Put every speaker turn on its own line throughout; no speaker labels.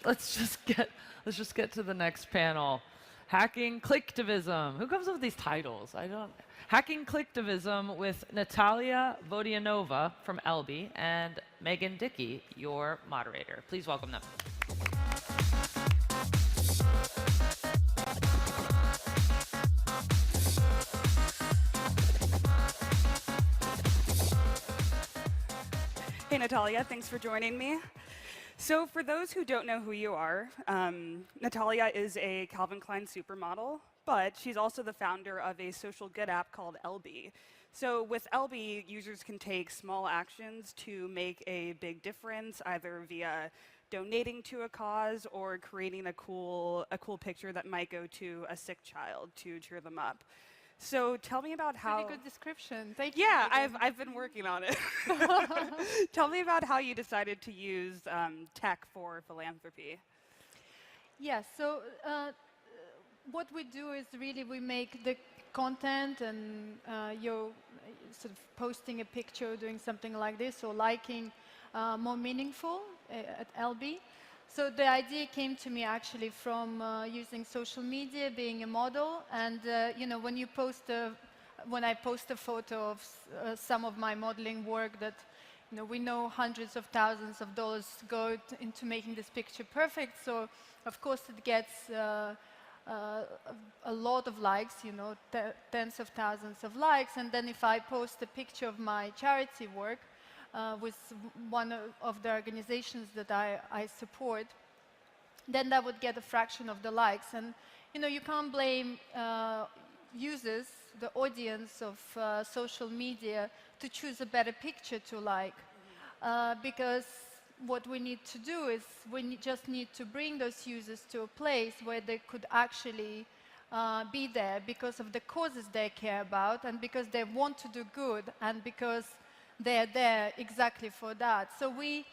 let's just get to the next panel. Hacking Clicktivism. Who comes up with these titles? I don't. Hacking Clicktivism with Natalia Vodianova from Elbi and Megan Dickey, your moderator. Please welcome them.
Hey, Natalia, thanks for joining me. So for those who don't know who you are, Natalia is a Calvin Klein supermodel, but she's also the founder of a social good app called Elbi. So with Elbi, users can take small actions to make a big difference, either via donating to a cause or creating a cool picture that might go to a sick child to cheer them up. So tell me about how...
Pretty good description. Thank you.
Yeah, I've been working on it. Tell me about how you decided to use tech for philanthropy.
Yes, so what we do is really we make the content and you're sort of posting a picture, doing something like this, or liking more meaningful at Elbi. So the idea came to me actually from using social media, being a model, and you know, when I post a photo of some of my modeling work that we know hundreds of thousands of dollars go into making this picture perfect. So of course it gets a lot of likes, tens of thousands of likes, and then if I post a picture of my charity work, with one of the organizations that I support, then that would get a fraction of the likes. And you can't blame users, the audience of social media, to choose a better picture to like, because what we need to do is we just need to bring those users to a place where they could actually be there because of the causes they care about, and because they want to do good, and because they're there exactly for that. So we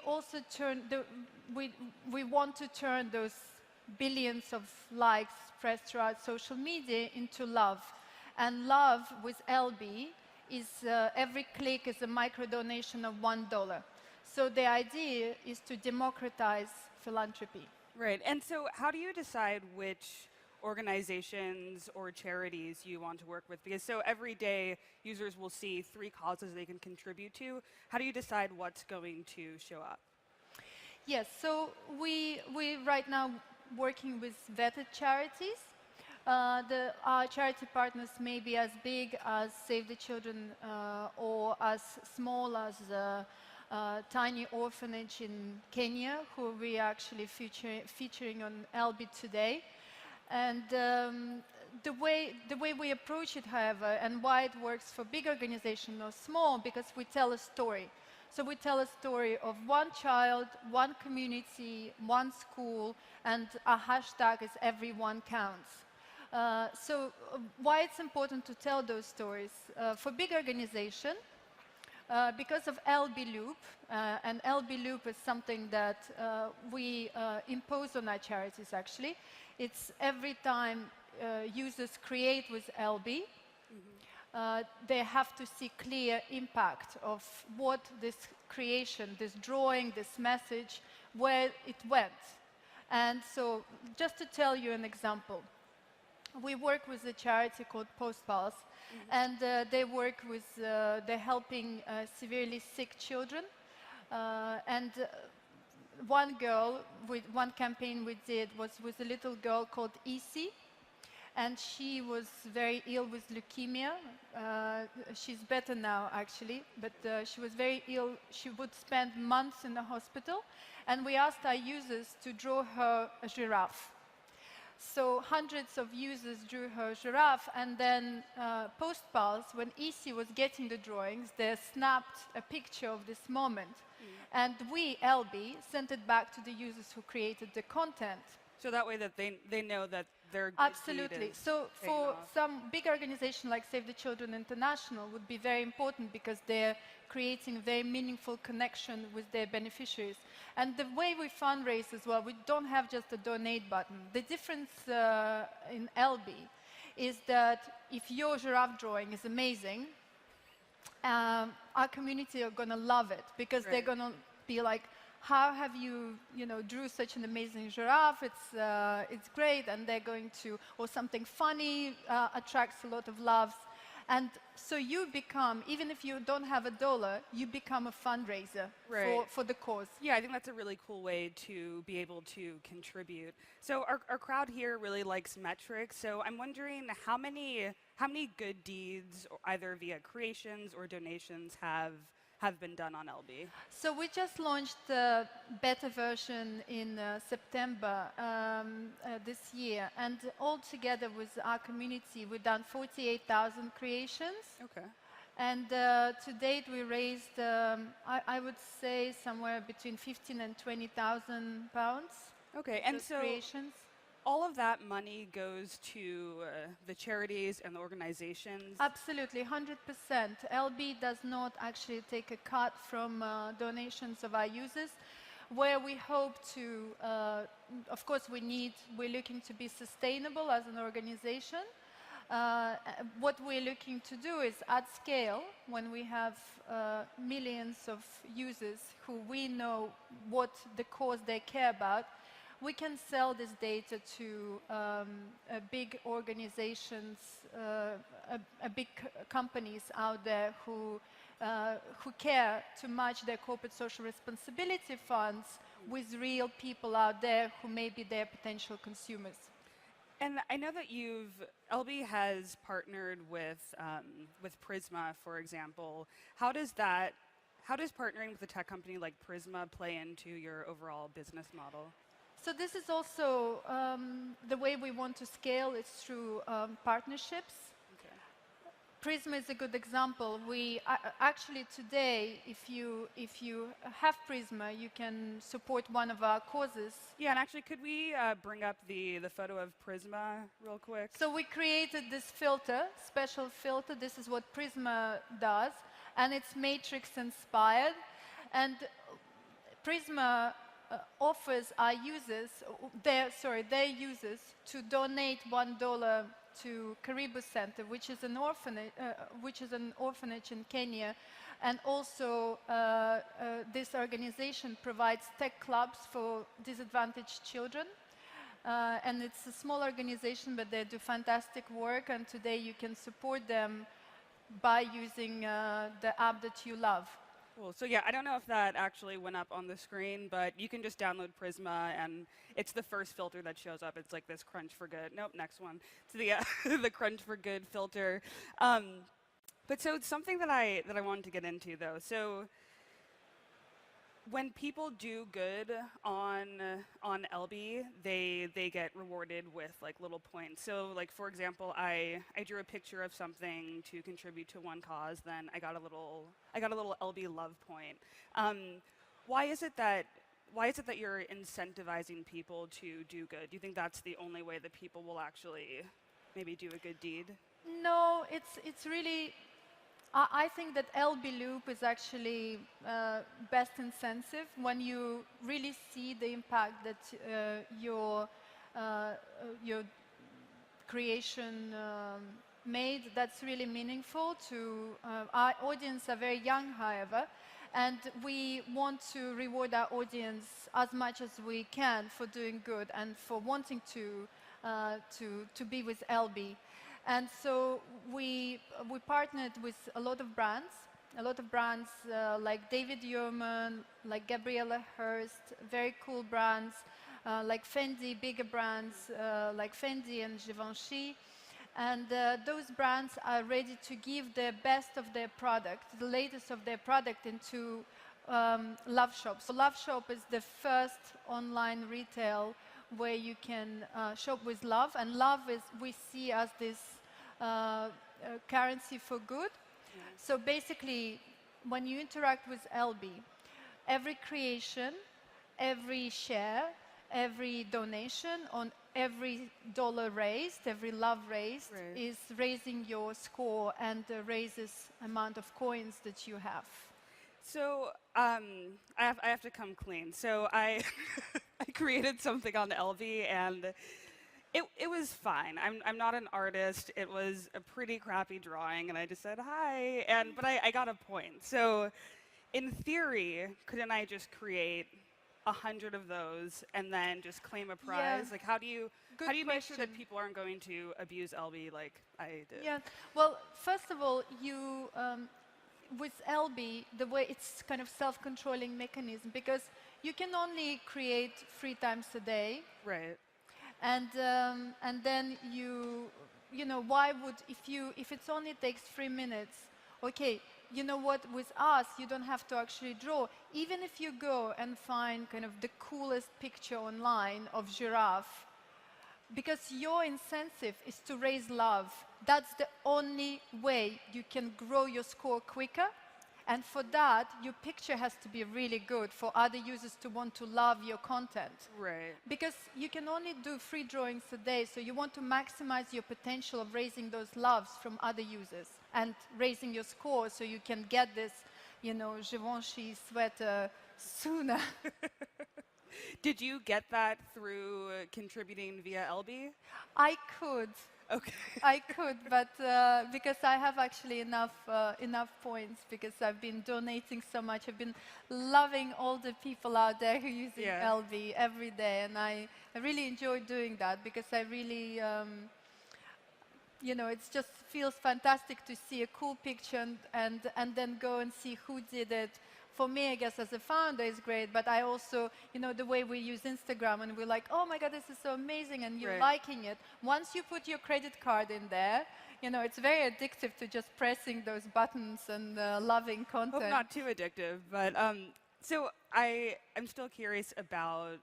also we want to turn those billions of likes spread throughout social media into love. And love with Elbi is every click is a micro donation of $1. So the idea is to democratize philanthropy.
Right. And so how do you decide which organizations or charities you want to work with? Because so every day users will see 3 causes they can contribute to. How do you decide what's going to show up?
Yes, so we right now working with vetted charities. Our charity partners may be as big as Save the Children or as small as tiny orphanage in Kenya, who we are actually featuring on Elbi today. And the way we approach it, however, and why it works for big organizations or small, because we tell a story. So we tell a story of one child, one community, one school, and our hashtag is everyone counts. So why it's important to tell those stories? For big organizations, because of Elbi Loop, and Elbi Loop is something that we impose on our charities, actually. It's every time users create with Elbi, they have to see clear impact of what this creation, this drawing, this message, where it went. And so just to tell you an example, we work with a charity called Postpulse, and they work with, they're helping severely sick children. And one campaign we did was with a little girl called Isi, and she was very ill with leukemia. She's better now, actually, but she was very ill. She would spend months in the hospital, and we asked our users to draw her a giraffe. So hundreds of users drew her giraffe, and then post-pulse, when Isi was getting the drawings, they snapped a picture of this moment. And we, Elbi, sent it back to the users who created the content.
So that way that they know that their good
Absolutely.
deed is
So for
off.
some big organization like Save the Children International would be very important because they're creating a very meaningful connection with their beneficiaries. And the way we fundraise as well, we don't have just a donate button. The difference in Elbi is that if your giraffe drawing is amazing, our community are going to love it because they're going to be like, how have you, drew such an amazing giraffe? It's great, and they're going to, or something funny attracts a lot of loves. And so you become, even if you don't have a dollar, you become a fundraiser for the cause.
Yeah, I think that's a really cool way to be able to contribute. So our crowd here really likes metrics. So I'm wondering how many good deeds, either via creations or donations, have been done on Elbi?
So we just launched the beta version in September this year, and all together with our community, we've done 48,000 creations.
Okay.
And to date, we raised, I would say, somewhere between 15 and 20,000 pounds.
Okay, and so
creations.
All of that money goes to the charities and the organizations?
Absolutely, 100%. Elbi does not actually take a cut from donations of our users. Where we hope to, of course, we're looking to be sustainable as an organization. What we're looking to do is, at scale, when we have millions of users who we know what the cause they care about, we can sell this data to big organizations, big companies out there who care to match their corporate social responsibility funds with real people out there who may be their potential consumers.
And I know that Elbi has partnered with Prisma, for example. How does partnering with a tech company like Prisma play into your overall business model?
So this is also the way we want to scale is through partnerships.
Okay.
Prisma is a good example. We actually today, if you have Prisma, you can support one of our causes.
Yeah, and actually, could we bring up the photo of Prisma real quick?
So we created this filter, special filter. This is what Prisma does, and it's Matrix inspired. And Prisma offers our users, their users, to donate $1 to Karibu Center, which is an orphanage in Kenya, and also this organization provides tech clubs for disadvantaged children. And it's a small organization, but they do fantastic work, and today you can support them by using the app that you love.
Cool. So yeah, I don't know if that actually went up on the screen, but you can just download Prisma, and it's the first filter that shows up. It's like this crunch for good. Nope, next one. It's the the crunch for good filter. But so it's something that I wanted to get into though. So when people do good on Elbi, they get rewarded with like little points. So like, for example, I drew a picture of something to contribute to one cause, then I got a little Elbi love point. Why is it that you're incentivizing people to do good? Do you think that's the only way that people will actually maybe do a good deed?
No, it's really, I think that Elbi Loop is actually best incentive when you really see the impact that your creation made. That's really meaningful to our audience. Are very young, however, and we want to reward our audience as much as we can for doing good and for wanting to be with Elbi. And so we partnered with a lot of brands like David Yurman, like Gabriela Hearst, very cool brands, like Fendi, bigger brands like Fendi and Givenchy. And those brands are ready to give the best of their product, the latest of their product, into Love Shop. So Love Shop is the first online retail where you can shop with love, and love is we see as this currency for good. Yeah. So basically, when you interact with Elbi, every creation, every share, every donation on every dollar raised, every love raised, right, is raising your score and raises amount of coins that you have.
So I have to come clean. So I created something on Elbi, and it was fine. I'm not an artist. It was a pretty crappy drawing, and I just said hi, but I got a point. So in theory, couldn't I just create 100 of those and then just claim a prize?
Yeah.
Like, how do you
Good
make sure that
question.
people aren't going to abuse Elbi like I did?
Yeah. Well, first of all, with Elbi, the way it's kind of self-controlling mechanism because you can only create 3 times a day,
Right.
and then why would if it's only takes 3 minutes, okay. You know what? With us, you don't have to actually draw. Even if you go and find kind of the coolest picture online of giraffe, because your incentive is to raise love. That's the only way you can grow your score quicker. And for that, your picture has to be really good for other users to want to love your content.
Right.
Because you can only do 3 drawings a day, so you want to maximize your potential of raising those loves from other users and raising your score so you can get this, Givenchy sweater sooner.
Did you get that through contributing via Elbi?
I could.
Okay.
I could, but because I have actually enough points, because I've been donating so much, I've been loving all the people out there who are using LV every day, and I really enjoy doing that because I really, it just feels fantastic to see a cool picture and then go and see who did it. For me, I guess as a founder, it's great, but I also, the way we use Instagram and we're like, oh my God, this is so amazing, and you're liking it. Once you put your credit card in there, it's very addictive to just pressing those buttons and loving content.
Hope not too addictive, but so I'm still curious about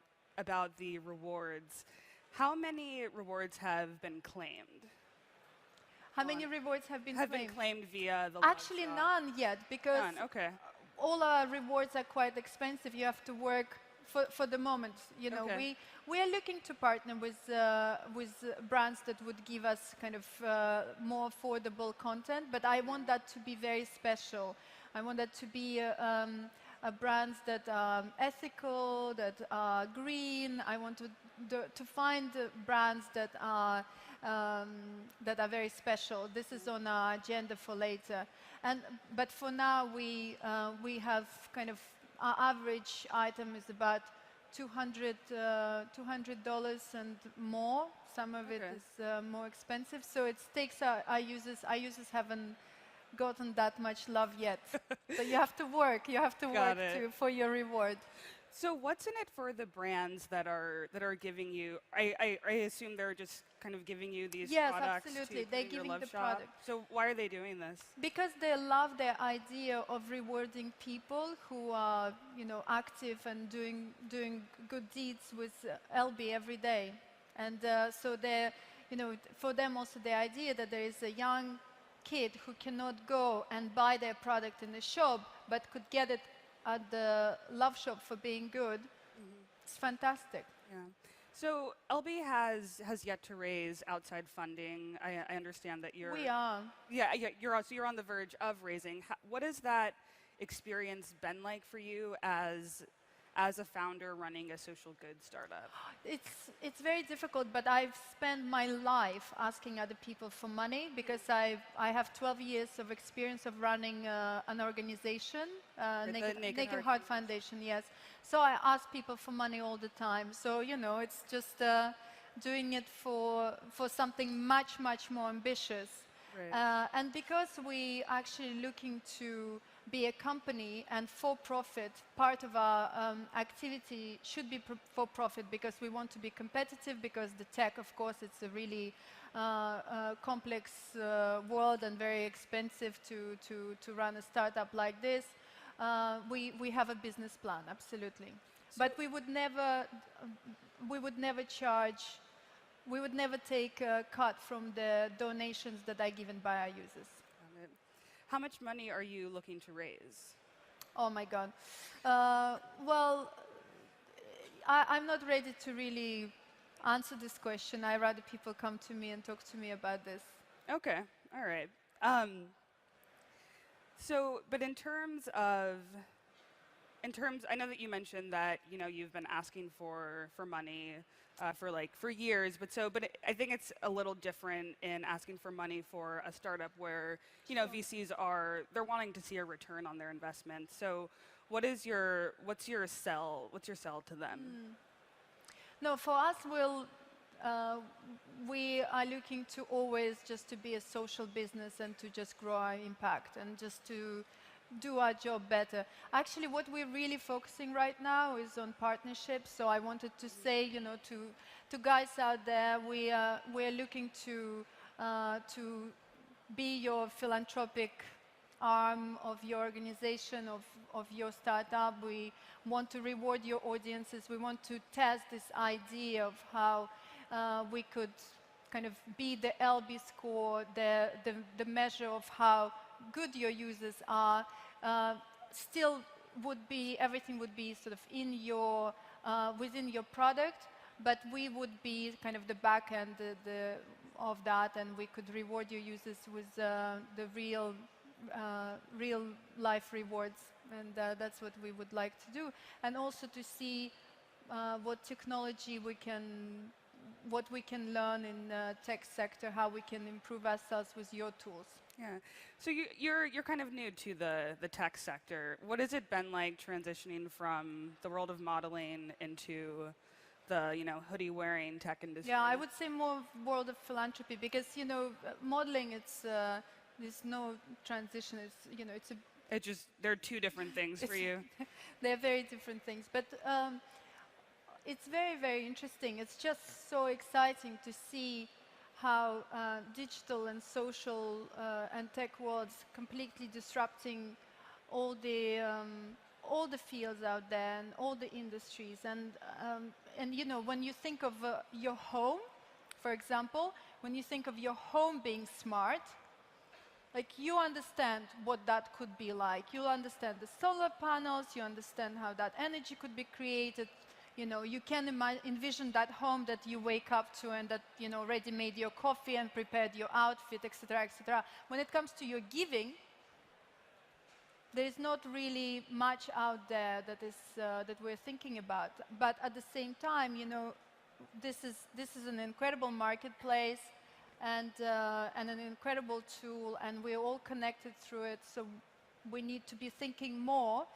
the rewards. How many rewards have been claimed?
How many rewards have been
claimed via the
Actually,
love shop?
none yet, because
None. Okay.
all our rewards are quite expensive. You have to work for the moment.
Okay.
We are looking to partner with brands that would give us kind of more affordable content, but I want that to be very special. I want that to be brands that are ethical, that are green. I want to find brands that are very special. This is on our agenda for later. But for now, we have kind of our average item is about $200 and more. Some of it is more expensive, so it takes our users. Our users haven't gotten that much love yet. So you have to work. You have to work for your reward.
So what's in it for the brands that are giving you? I assume they're just kind of giving you these products.
Yes, absolutely. They're giving the product.
So why are they doing this?
Because they love the idea of rewarding people who are, active and doing good deeds with Elbi every day. And so they're, for them also the idea that there is a young kid who cannot go and buy their product in the shop, but could get it at the love shop for being good. It's fantastic.
Yeah. So Elbi has yet to raise outside funding. I understand that you're.
We are.
Yeah. You're on the verge of raising. What has that experience been like for you as a founder running a social goods startup?
It's very difficult, but I've spent my life asking other people for money because I have 12 years of experience of running an organization, Naked Heart Foundation, yes. So I ask people for money all the time. So, it's just doing it for something much, much more ambitious.
Right.
And because we actually looking to be a company and for-profit, part of our activity should be for-profit because we want to be competitive, because the tech, of course, it's a really complex world and very expensive to run a startup like this. We have a business plan, absolutely. But we would never charge. We would never take a cut from the donations that are given by our users.
How much money are you looking to raise?
Oh my God. Well, I'm not ready to really answer this question. I'd rather people come to me and talk to me about this.
Okay. All right. But in terms, I know that you mentioned that you've been asking for money for years, but I think it's a little different in asking for money for a startup where VCs they're wanting to see a return on their investment. So what's your sell? What's your sell to them?
No, for us, we are looking to always just to be a social business and to just grow our impact and just to do our job better. Actually, what we're really focusing right now is on partnerships. So I wanted to say, to guys out there, we're looking to be your philanthropic arm of your organization, of your startup. We want to reward your audiences. We want to test this idea of how we could kind of be the Elbi score, the measure of how good your users are. Still everything would be sort of within your product, but we would be kind of the back end of that, and we could reward your users with the real life rewards, and that's what we would like to do. And also to see what technology what we can learn in the tech sector, how we can improve ourselves with your tools.
Yeah. So you're kind of new to the tech sector. What has it been like transitioning from the world of modeling into the hoodie wearing tech industry?
Yeah, I would say more world of philanthropy, because modeling, there's no transition.
They're two different things for you.
They're very different things, but it's very, very interesting. It's just so exciting to see how digital and social and tech worlds completely disrupting all the fields out there and all the industries. And when you think of your home, for example, when you think of your home being smart, like, you understand what that could be like. You understand the solar panels, you understand how that energy could be created. You can envision that home that you wake up to, and that already made your coffee and prepared your outfit, etc., etc. When it comes to your giving, there is not really much out there that we're thinking about. But at the same time, this is an incredible marketplace and an incredible tool, and we're all connected through it. So we need to be thinking more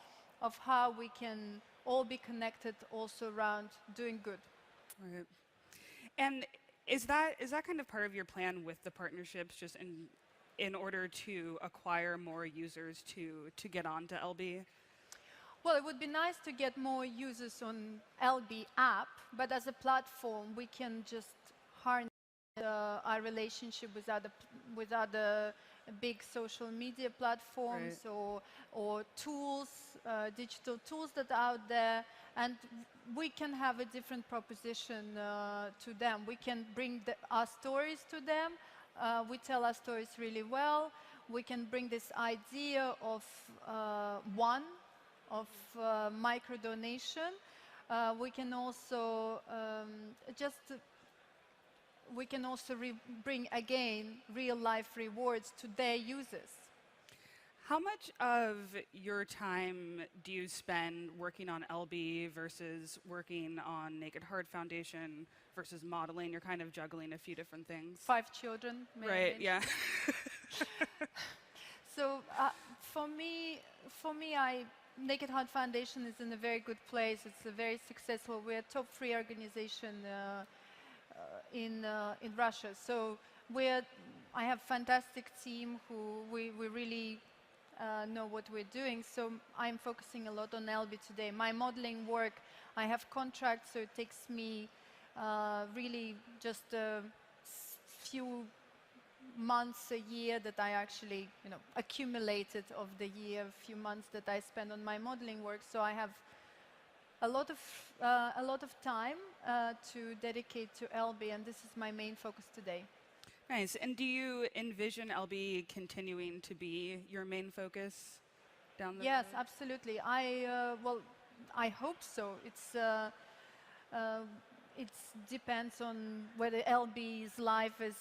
of how we can all be connected also around doing good.
Right. And is that kind of part of your plan with the partnerships, just in order to acquire more users to get onto Elbi?
Well, it would be nice to get more users on Elbi app, but as a platform, we can just harness our relationship with other big social media platforms,
right,
or tools, digital tools that are out there, and we can have a different proposition to them. We can bring our stories to them. We tell our stories really well. We can bring this idea of micro donation. We can also bring again real life rewards to their users.
How much of your time do you spend working on Elbi versus working on Naked Heart Foundation versus modeling? You're kind of juggling a few different things.
5 children, maybe.
Right, yeah.
So for me, Naked Heart Foundation is in a very good place. It's a very successful. We're a top 3 organization in Russia. So I have a fantastic team who we really know what we're doing. So I'm focusing a lot on Elbi today. My modeling work, I have contracts, so it takes me really just a few months a year that I actually accumulated of the year, a few months that I spend on my modeling work. So I have a lot of time to dedicate to Elbi, and this is my main focus today.
Nice. And do you envision Elbi continuing to be your main focus down the road?
Yes, absolutely. I hope so. It depends on whether Elbi's life is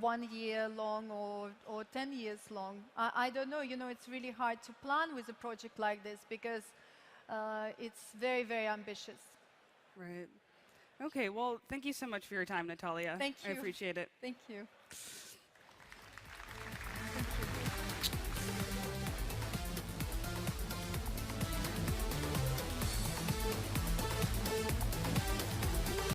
1 year long or 10 years long. I don't know. It's really hard to plan with a project like this, because it's very, very ambitious.
Right. Okay, well, thank you so much for your time, Natalia.
Thank you.
I appreciate it.
Thank you.